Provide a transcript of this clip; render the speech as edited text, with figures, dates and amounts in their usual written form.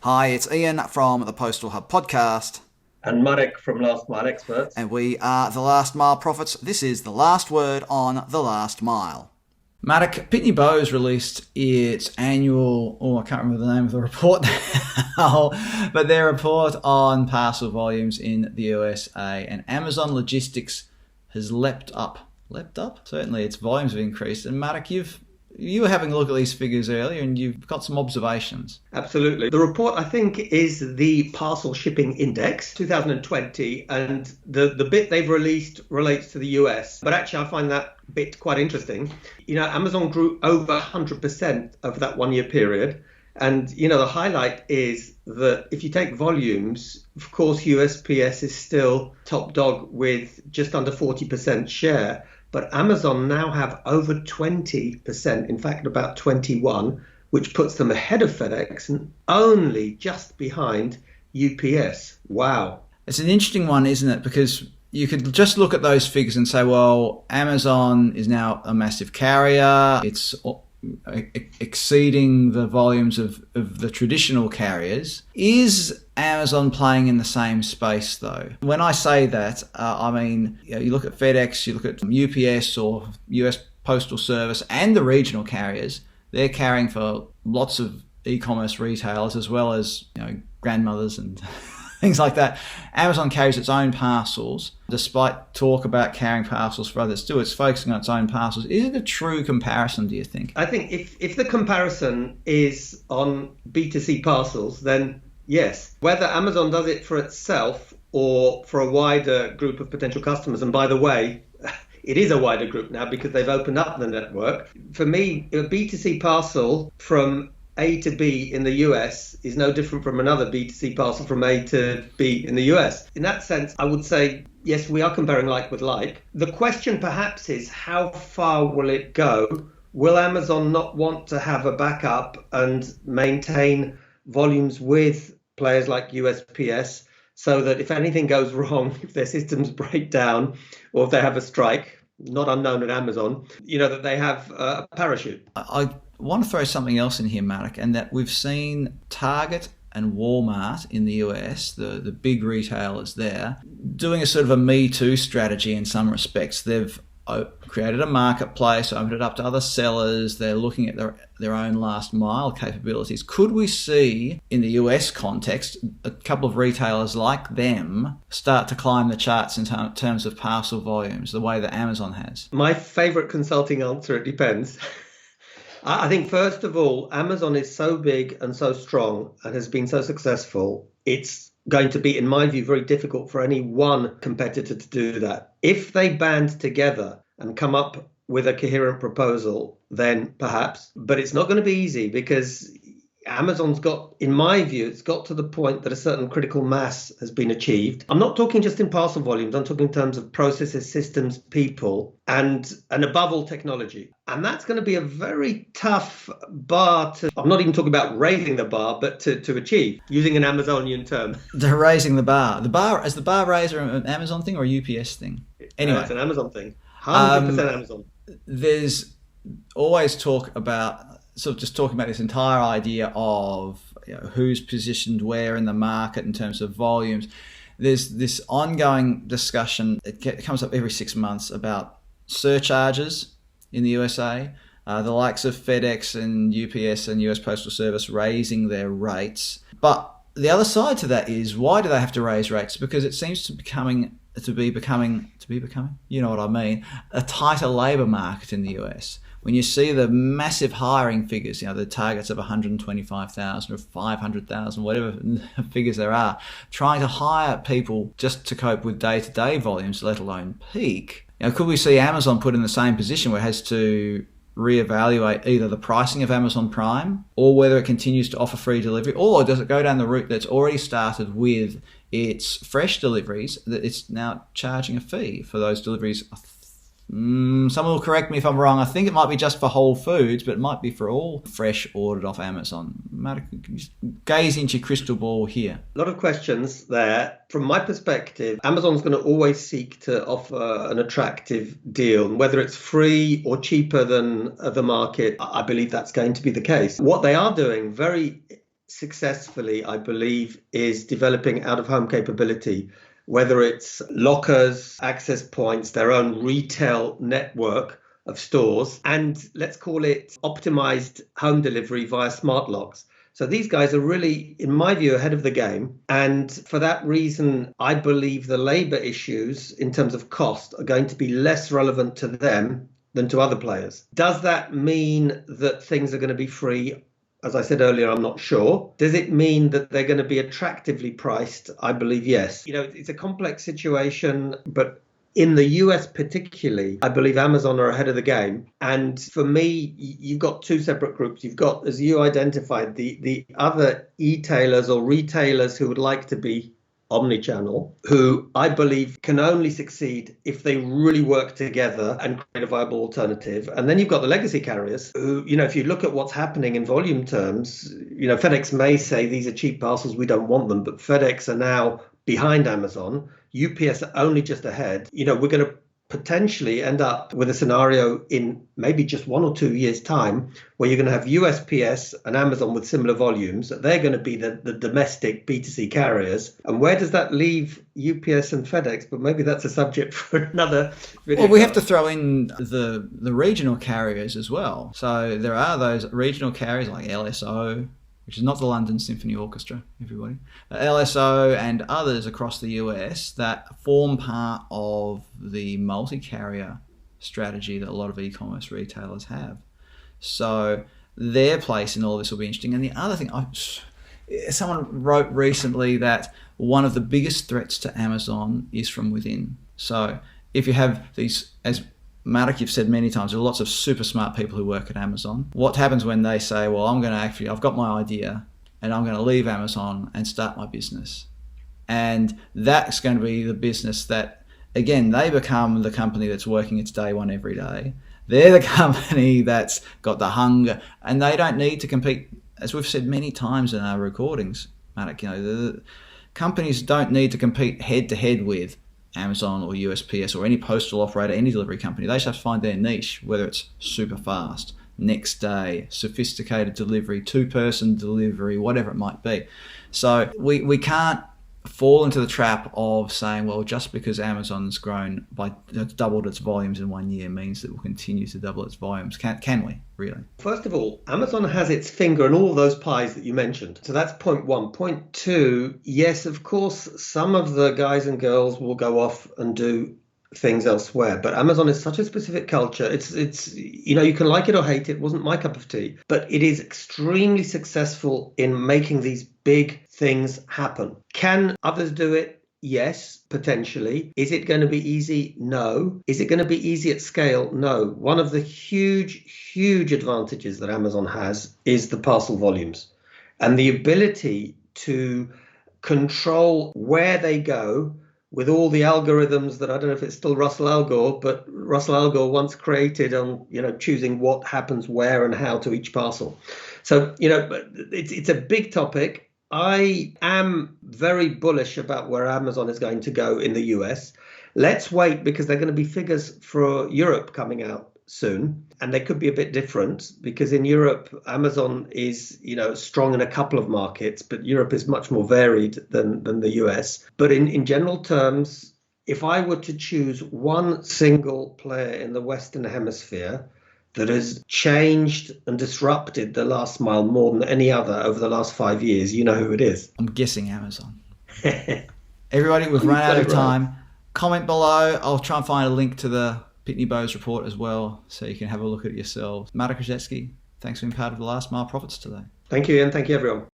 Hi, it's Ian from the Postal Hub podcast. And Marek from Last Mile Experts. And we are the Last Mile Prophets. This is the last word on the last mile. Marek, Pitney Bowes released its annual, I can't remember the name of the report now, but their report on parcel volumes in the USA, and Amazon Logistics has leapt up. Leapt up? Certainly its volumes have increased. And Marek, you were having a look at these figures earlier and you've got some observations. Absolutely. The report, I think, is the Parcel Shipping Index 2020, and the bit they've released relates to the US. But actually, I find that bit quite interesting. Amazon grew over 100% over that 1 year period. And, the highlight is that if you take volumes, of course, USPS is still top dog with just under 40% share. But Amazon now have over 20%, in fact, about 21, which puts them ahead of FedEx and only just behind UPS. Wow. It's an interesting one, isn't it? Because you could just look at those figures and say, well, Amazon is now a massive carrier. It's exceeding the volumes of the traditional carriers. Is Amazon playing in the same space though? When I say that, I mean, you look at FedEx, you look at UPS or US Postal Service and the regional carriers, they're carrying for lots of e-commerce retailers as well as, grandmothers and things like that. Amazon carries its own parcels. Despite talk about carrying parcels for others too, it's focusing on its own parcels. Is it a true comparison, do you think? I think if the comparison is on B2C parcels, then yes. Whether Amazon does it for itself or for a wider group of potential customers, and by the way, it is a wider group now because they've opened up the network. For me, a B2C parcel from A to B in the US is no different from another B2C parcel from A to B in the US. In that sense, I would say, yes, we are comparing like with like. The question perhaps is, how far will it go? Will Amazon not want to have a backup and maintain volumes with players like USPS so that if anything goes wrong, if their systems break down or if they have a strike, not unknown at Amazon, that they have a parachute? I want to throw something else in here, Marek, and that we've seen Target and Walmart in the US, the big retailers there, doing a sort of a Me Too strategy in some respects. They've created a marketplace, opened it up to other sellers. They're looking at their own last mile capabilities. Could we see, in the US context, a couple of retailers like them start to climb the charts in terms of parcel volumes, the way that Amazon has? My favorite consulting answer, it depends. I think, first of all, Amazon is so big and so strong and has been so successful, it's going to be, in my view, very difficult for any one competitor to do that. If they band together and come up with a coherent proposal, then perhaps. But it's not going to be easy because Amazon's got, in my view, it's got to the point that a certain critical mass has been achieved. I'm not talking just in parcel volumes. I'm talking in terms of processes, systems, people, and above all, technology. And that's going to be a very tough bar to, I'm not even talking about raising the bar, but to achieve, using an Amazonian term. They're raising the bar. Is the bar raiser an Amazon thing or a UPS thing? Anyway. It's an Amazon thing. 100% Amazon. There's always talk about, sort of just talking about this entire idea of who's positioned where in the market in terms of volumes. There's this ongoing discussion, it comes up every 6 months, about surcharges in the USA. The likes of FedEx and UPS and US Postal Service raising their rates. But the other side to that is, why do they have to raise rates? Because it seems to be becoming, you know what I mean, a tighter labour market in the US. When you see the massive hiring figures, the targets of 125,000 or 500,000, whatever figures there are, trying to hire people just to cope with day-to-day volumes, let alone peak. Could we see Amazon put in the same position where it has to reevaluate either the pricing of Amazon Prime or whether it continues to offer free delivery, or does it go down the route that's already started with its fresh deliveries, that it's now charging a fee for those deliveries? Someone will correct me if I'm wrong. I think it might be just for Whole Foods, but it might be for all fresh ordered off Amazon. Marek, gaze into your crystal ball here. A lot of questions there. From my perspective, Amazon's going to always seek to offer an attractive deal. Whether it's free or cheaper than the market, I believe that's going to be the case. What they are doing very successfully, I believe, is developing out-of-home capability, whether it's lockers, access points, their own retail network of stores, and let's call it optimized home delivery via smart locks. So these guys are really, in my view, ahead of the game. And for that reason, I believe the labor issues in terms of cost are going to be less relevant to them than to other players. Does that mean that things are going to be free? As I said earlier, I'm not sure. Does it mean that they're going to be attractively priced? I believe yes. It's a complex situation, but in the US particularly, I believe Amazon are ahead of the game. And for me, you've got two separate groups. You've got, as you identified, the other e-tailers or retailers who would like to be omnichannel, who I believe can only succeed if they really work together and create a viable alternative. And then you've got the legacy carriers who, if you look at what's happening in volume terms, FedEx may say these are cheap parcels, we don't want them, but FedEx are now behind Amazon. UPS are only just ahead. We're going to potentially end up with a scenario in maybe just 1 or 2 years' time where you're going to have USPS and Amazon with similar volumes. They're going to be the domestic B2C carriers. And where does that leave UPS and FedEx? But maybe that's a subject for another video. Well, we have to throw in the regional carriers as well. So there are those regional carriers like LSO, which is not the London Symphony Orchestra, everybody. LSO and others across the US that form part of the multi-carrier strategy that a lot of e-commerce retailers have. So their place in all this will be interesting. And the other thing, someone wrote recently that one of the biggest threats to Amazon is from within. So if you have these, as Marek, you've said many times, there are lots of super smart people who work at Amazon. What happens when they say, well, I've got my idea and I'm going to leave Amazon and start my business? And that's going to be the business that, again, they become the company that's working its day one every day. They're the company that's got the hunger, and they don't need to compete. As we've said many times in our recordings, Marek, the companies don't need to compete head to head with Amazon or USPS or any postal operator, any delivery company. They just have to find their niche, whether it's super fast, next day, sophisticated delivery, two-person delivery, whatever it might be. So we can't fall into the trap of saying, well, just because Amazon's grown by doubled its volumes in 1 year means that we'll continue to double its volumes. Can we, really? First of all, Amazon has its finger in all of those pies that you mentioned. So that's point one. Point two, yes, of course, some of the guys and girls will go off and do things elsewhere, but Amazon is such a specific culture. It's you can like it or hate it. It wasn't my cup of tea, but it is extremely successful in making these big things happen. Can others do it? Yes, potentially. Is it going to be easy? No. Is it going to be easy at scale? No. One of the huge advantages that Amazon has is the parcel volumes and the ability to control where they go with all the algorithms that I don't know if it's still Russell Al Gore, but Russell Al Gore once created on, choosing what happens where and how to each parcel. So, it's a big topic. I am very bullish about where Amazon is going to go in the US. Let's wait, because there are going to be figures for Europe coming out soon, and they could be a bit different, because in Europe, Amazon is, strong in a couple of markets, but Europe is much more varied than the US. But in general terms, if I were to choose one single player in the Western Hemisphere that has changed and disrupted the last mile more than any other over the last 5 years, you know who it is. I'm guessing Amazon. Everybody, we've run out of time. Comment below. I'll try and find a link to the Pitney Bowes report as well, so you can have a look at it yourselves. Marek Krzyzewski, thanks for being part of the Last Mile Profits today. Thank you, Ian. Thank you, everyone.